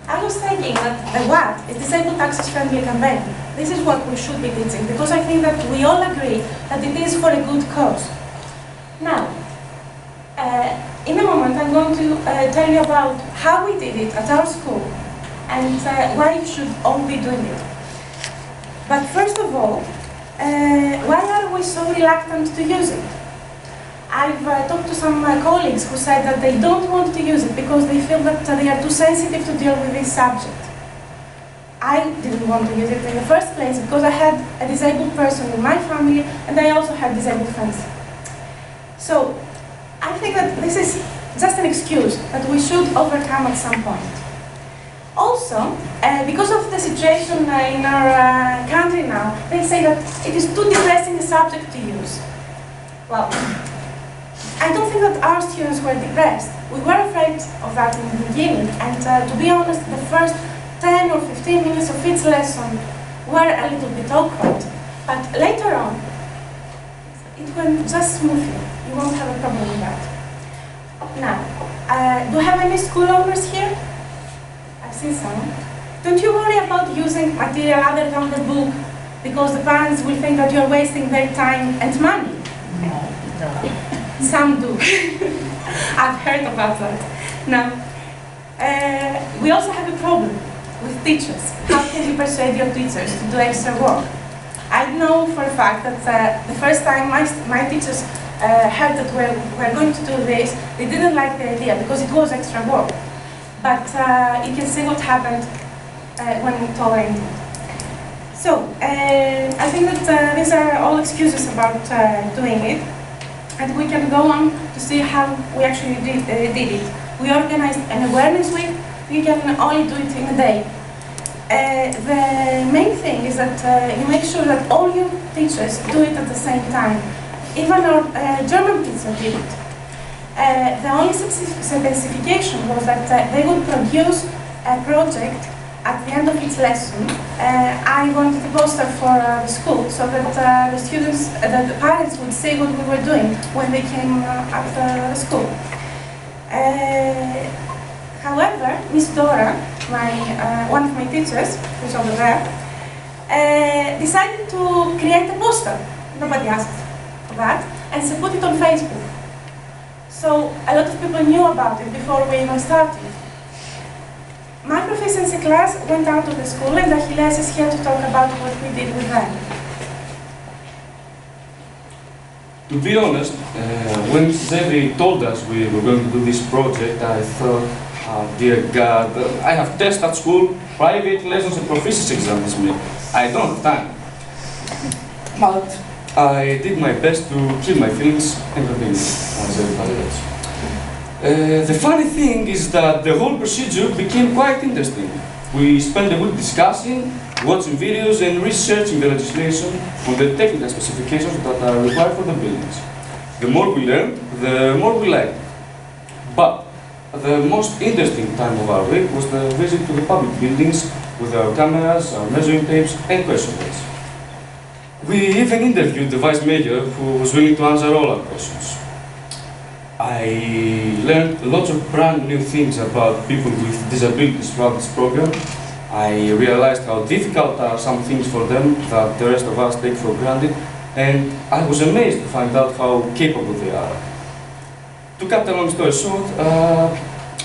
I was thinking that the what is Disabled Access Friendly campaign. This is what we should be teaching, because I think that we all agree that it is for a good cause. Now, in a moment I'm going to tell you about how we did it at our school and why you should all be doing it. But first of all, why are we so reluctant to use it? I've talked to some colleagues who said that they don't want to use it because they feel that they are too sensitive to deal with this subject. I didn't want to use it in the first place because I had a disabled person in my family and I also had disabled friends. So I think that this is just an excuse that we should overcome at some point. Also, because of the situation in our country now, they say that it is too depressing a subject to use. Well, I don't think that our students were depressed. We were afraid of that in the beginning, and to be honest, the first 10 or 15 minutes of each lesson were a little bit awkward. But later on, it went just smoothly. You won't have a problem with that. Now, do you have any school owners here? I've seen some. Don't you worry about using material other than the book because the parents will think that you're wasting their time and money? No. Some do. I've heard about that. Now, we also have a problem with teachers. How can you persuade your teachers to do extra work? I know for a fact that the first time my teachers heard that we're going to do this, they didn't like the idea because it was extra work. But you can see what happened when we tolerated it. So, I think that these are all excuses about doing it. And we can go on to see how we actually did it. We organized an awareness week. You can only do it in a day. The main thing is that you make sure that all your teachers do it at the same time. Even our German teacher did it. The only specification was that they would produce a project at the end of each lesson. I wanted a poster for the school so that the students, the parents would see what we were doing when they came at the school. However, Miss Dora, one of my teachers, who's over there, decided to create a poster. Nobody asked for that, and she put it on Facebook. So a lot of people knew about it before we even started. My proficiency class went out to the school and Achilles is here to talk about what we did with them. To be honest, when Zevi told us we were going to do this project, I thought, oh dear God, I have tests at school, private lessons and proficiency exams this week. I don't have time. But I did my best to keep my feelings entertaining, as everybody else. The funny thing is that the whole procedure became quite interesting. We spent a week discussing, watching videos and researching the legislation on the technical specifications that are required for the buildings. The more we learned, the more we liked. But the most interesting time of our week was the visit to the public buildings with our cameras, our measuring tapes and questionnaires. We even interviewed the Vice Mayor who was willing to answer all our questions. I learned lots of brand new things about people with disabilities throughout this program. I realized how difficult are some things for them that the rest of us take for granted, and I was amazed to find out how capable they are. To cut a long story short,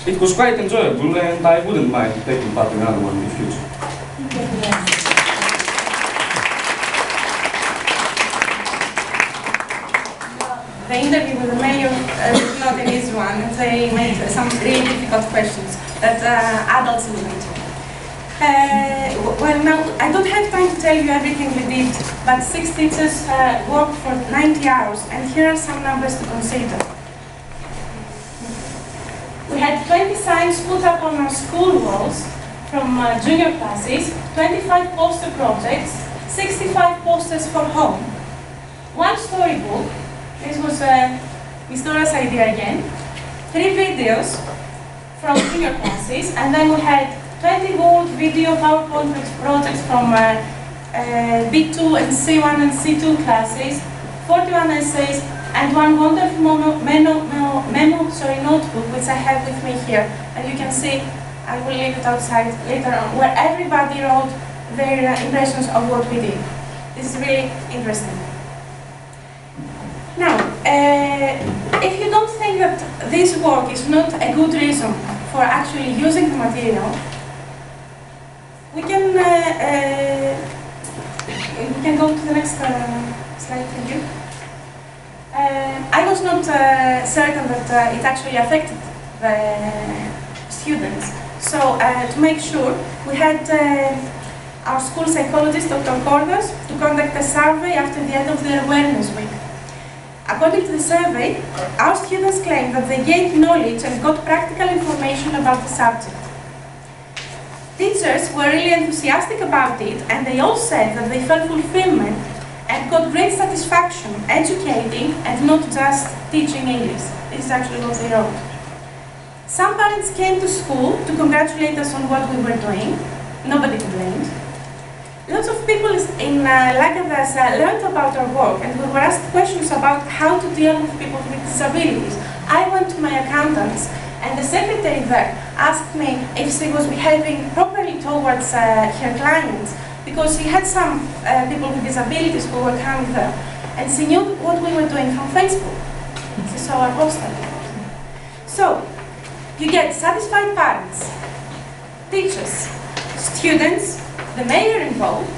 it was quite enjoyable and I wouldn't mind taking part in another one in the future. The interview with the mayor was not an easy one, and they made some really difficult questions that adults wouldn't. Well, now, I don't have time to tell you everything we did, but 6 teachers worked for 90 hours, and here are some numbers to consider. We had 20 signs put up on our school walls from junior classes, 25 poster projects, 65 posters for home, 1 storybook. This was Ms. Dora's idea again. 3 videos from junior classes, and then we had 20-word video PowerPoint projects from B2 and C1 and C2 classes, 41 essays, and 1 wonderful notebook which I have with me here. And you can see I will leave it outside later on, where everybody wrote their impressions of what we did. This is really interesting. Now, if you don't think that this work is not a good reason for actually using the material, we can go to the next slide, thank you. I was not certain that it actually affected the students. So to make sure, we had our school psychologist, Dr. Kordas, to conduct a survey after the end of their awareness week. According to the survey, our students claimed that they gained knowledge and got practical information about the subject. Teachers were really enthusiastic about it, and they all said that they felt fulfillment and got great satisfaction educating and not just teaching English. This is actually what they wrote. Some parents came to school to congratulate us on what we were doing. Nobody complained. Lots of people in Lagadas learned about our work, and we were asked questions about how to deal with people with disabilities. I went to my accountants, and the secretary there asked me if she was behaving properly towards her clients, because she had some people with disabilities who were coming there, and she knew what we were doing from Facebook. She saw our poster. So, you get satisfied parents, teachers, students, the mayor involved,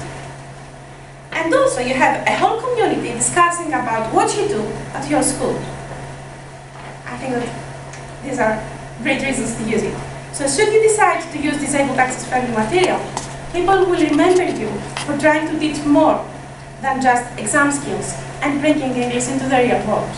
and also you have a whole community discussing about what you do at your school. I think that these are great reasons to use it. So should you decide to use disabled access-friendly material, people will remember you for trying to teach more than just exam skills and bringing English into the real world.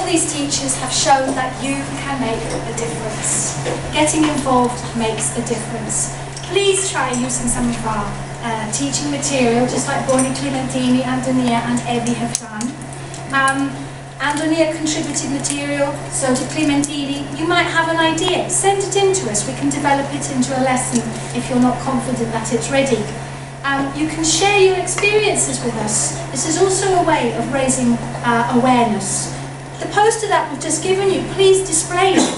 These teachers have shown that you can make a difference. Getting involved makes a difference. Please try using some of our teaching material, just like Bonnie Clementini, Antonia and Evie have done. Antonia contributed material, so did Clementini. You might have an idea, send it in to us. We can develop it into a lesson if you're not confident that it's ready. You can share your experiences with us. This is also a way of raising awareness. The poster that we've just given you, please display it.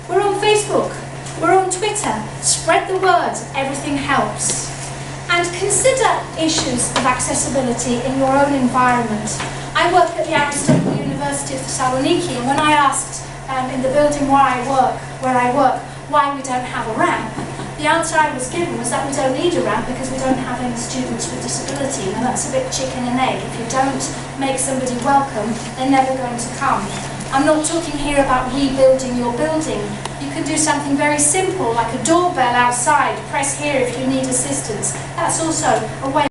We're on Facebook, we're on Twitter. Spread the word, everything helps. And consider issues of accessibility in your own environment. I work at the Aristotle University of Thessaloniki, and when I asked in the building where I work, why we don't have a ramp, the answer I was given was that we don't need a ramp because we don't have any students with disability. Now that's a bit chicken and egg. If you don't make somebody welcome, they're never going to come. I'm not talking here about rebuilding your building. You can do something very simple, like a doorbell outside. Press here if you need assistance. That's also a way